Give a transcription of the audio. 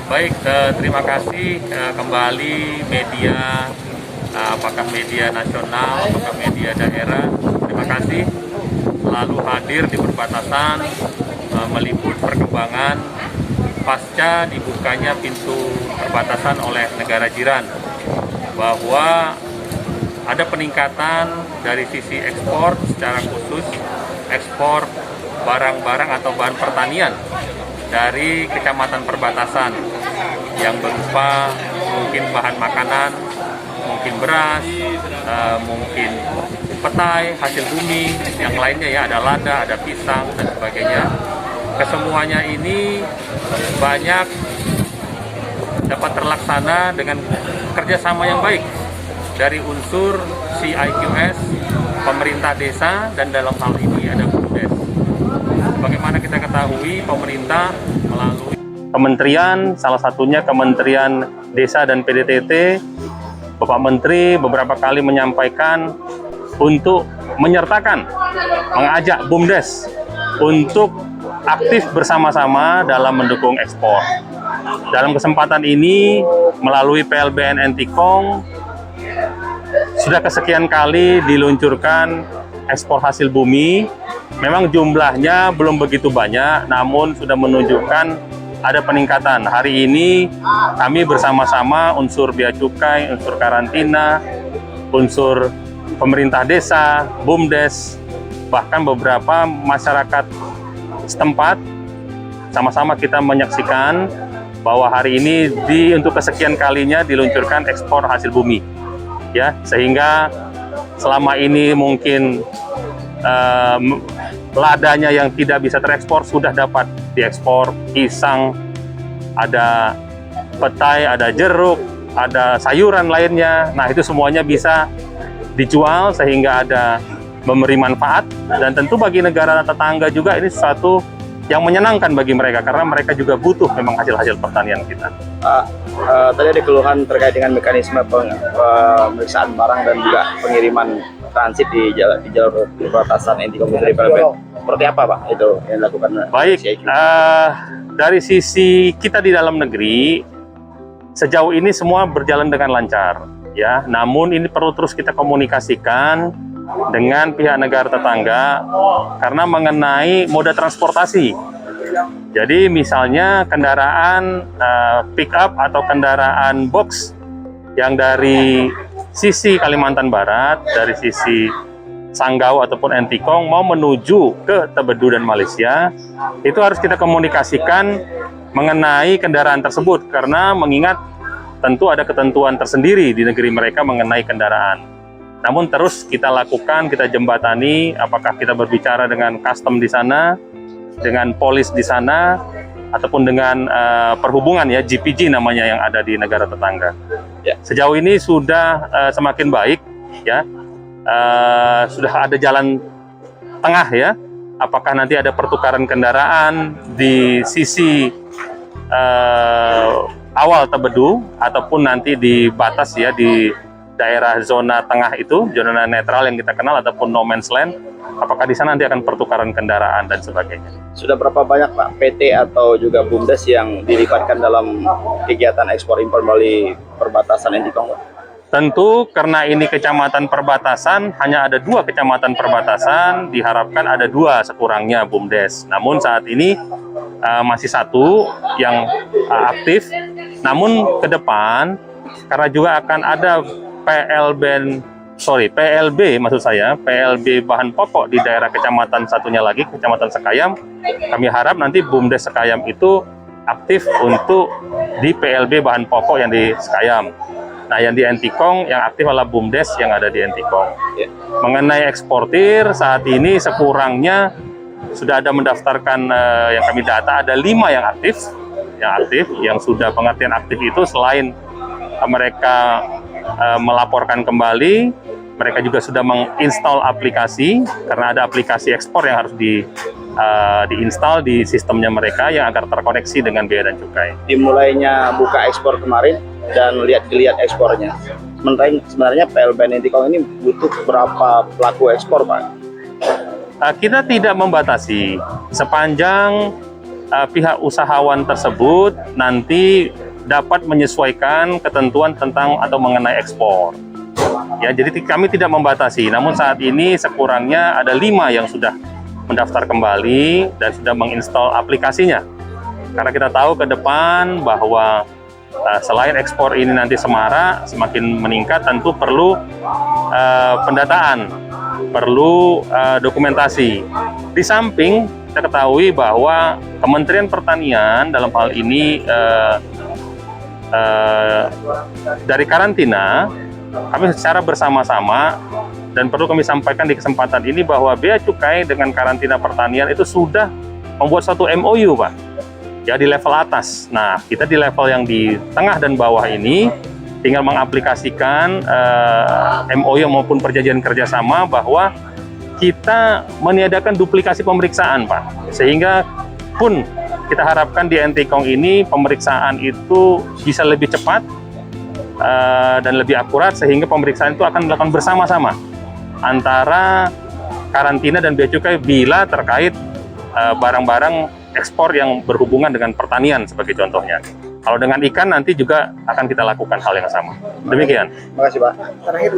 Baik, terima kasih kembali media, apakah media nasional, apakah media daerah. Terima kasih selalu hadir di perbatasan, meliput perkembangan pasca dibukanya pintu perbatasan oleh negara jiran, bahwa ada peningkatan dari sisi ekspor, secara khusus ekspor barang-barang atau bahan pertanian dari kecamatan perbatasan yang berupa mungkin bahan makanan, mungkin beras, mungkin petai, hasil bumi, yang lainnya ya, ada lada, ada pisang, dan sebagainya. Kesemuanya ini banyak dapat terlaksana dengan kerjasama yang baik dari unsur CIQS, pemerintah desa, dan dalam hal ini ada BUMDes. Bagaimana kita ketahui, pemerintah melalui kementerian, salah satunya Kementerian Desa dan PDTT, Bapak Menteri beberapa kali menyampaikan untuk menyertakan, mengajak BUMDes untuk aktif bersama-sama dalam mendukung ekspor. Dalam kesempatan ini, melalui PLBN Entikong, sudah kesekian kali diluncurkan ekspor hasil bumi. Memang jumlahnya belum begitu banyak, namun sudah menunjukkan ada peningkatan. Hari ini kami bersama-sama unsur bea cukai, unsur karantina, unsur pemerintah desa, BUMDes, bahkan beberapa masyarakat setempat, sama-sama kita menyaksikan bahwa hari ini untuk kesekian kalinya diluncurkan ekspor hasil bumi. Ya, sehingga selama ini mungkin ladanya yang tidak bisa terekspor sudah dapat diekspor, pisang, ada petai, ada jeruk, ada sayuran lainnya. Nah, itu semuanya bisa dijual sehingga ada memberi manfaat, dan tentu bagi negara tetangga juga ini sesuatu yang menyenangkan bagi mereka, karena mereka juga butuh memang hasil-hasil pertanian kita. Tadi ada keluhan terkait dengan mekanisme pemeriksaan barang dan juga pengiriman transit di jalur perbatasan Entikong dari PLBN. Seperti apa Pak itu yang dilakukan? Baik, dari sisi kita di dalam negeri, sejauh ini semua berjalan dengan lancar, ya. Namun ini perlu terus kita komunikasikan dengan pihak negara tetangga karena mengenai moda transportasi. Jadi misalnya kendaraan pick up atau kendaraan box yang dari sisi Kalimantan Barat, dari sisi Sanggau ataupun Entikong mau menuju ke Tebedu dan Malaysia, itu harus kita komunikasikan mengenai kendaraan tersebut, karena mengingat tentu ada ketentuan tersendiri di negeri mereka mengenai kendaraan. Namun terus kita lakukan, kita jembatani, apakah kita berbicara dengan custom di sana, dengan polis di sana, ataupun dengan perhubungan ya, GPG namanya yang ada di negara tetangga. Ya. Sejauh ini sudah semakin baik ya, sudah ada jalan tengah ya. Apakah nanti ada pertukaran kendaraan di sisi awal Tebedu ataupun nanti di batas ya, di daerah zona tengah itu, zona netral yang kita kenal ataupun no man's land, apakah di sana nanti akan pertukaran kendaraan dan sebagainya. Sudah berapa banyak Pak PT atau juga BUMDes yang dilibatkan dalam kegiatan ekspor impor melalui perbatasan Entikong? Tentu karena ini kecamatan perbatasan, hanya ada 2 kecamatan perbatasan, diharapkan ada 2 sekurangnya BUMDes. Namun saat ini masih 1 yang aktif, namun ke depan karena juga akan ada PLB maksud saya, PLB bahan pokok di daerah kecamatan satunya lagi, Kecamatan Sekayam. Kami harap nanti BUMDes Sekayam itu aktif untuk di PLB bahan pokok yang di Sekayam. Nah, yang di Entikong yang aktif adalah BUMDes yang ada di Entikong. Mengenai eksportir, saat ini sekurangnya sudah ada mendaftarkan, yang kami data ada 5 yang aktif, yang sudah pengertian aktif itu selain mereka melaporkan kembali, mereka juga sudah menginstal aplikasi, karena ada aplikasi ekspor yang harus diinstal di sistemnya mereka yang agar terkoneksi dengan bea dan cukai. Dimulainya buka ekspor kemarin dan lihat-lihat ekspornya. Sebenarnya PLBN Entikong ini butuh berapa pelaku ekspor Pak? Kita tidak membatasi sepanjang pihak usahawan tersebut nanti dapat menyesuaikan ketentuan tentang atau mengenai ekspor. Ya, jadi kami tidak membatasi. Namun saat ini sekurangnya ada 5 yang sudah mendaftar kembali dan sudah menginstal aplikasinya. Karena kita tahu ke depan bahwa selain ekspor ini nanti semarak, semakin meningkat, tentu perlu pendataan, perlu dokumentasi. Di samping kita ketahui bahwa Kementerian Pertanian dalam hal ini dari karantina, kami secara bersama-sama, dan perlu kami sampaikan di kesempatan ini bahwa Bea Cukai dengan karantina pertanian itu sudah membuat satu MOU, Pak. Ya, di level atas. Nah, kita di level yang di tengah dan bawah ini tinggal mengaplikasikan MOU maupun perjanjian kerjasama bahwa kita meniadakan duplikasi pemeriksaan, Pak. Sehingga pun kita harapkan di NTCONG ini pemeriksaan itu bisa lebih cepat dan lebih akurat, sehingga pemeriksaan itu akan dilakukan bersama-sama antara karantina dan bea cukai bila terkait barang-barang ekspor yang berhubungan dengan pertanian sebagai contohnya. Kalau dengan ikan nanti juga akan kita lakukan hal yang sama. Demikian. Terima kasih Pak. Terakhir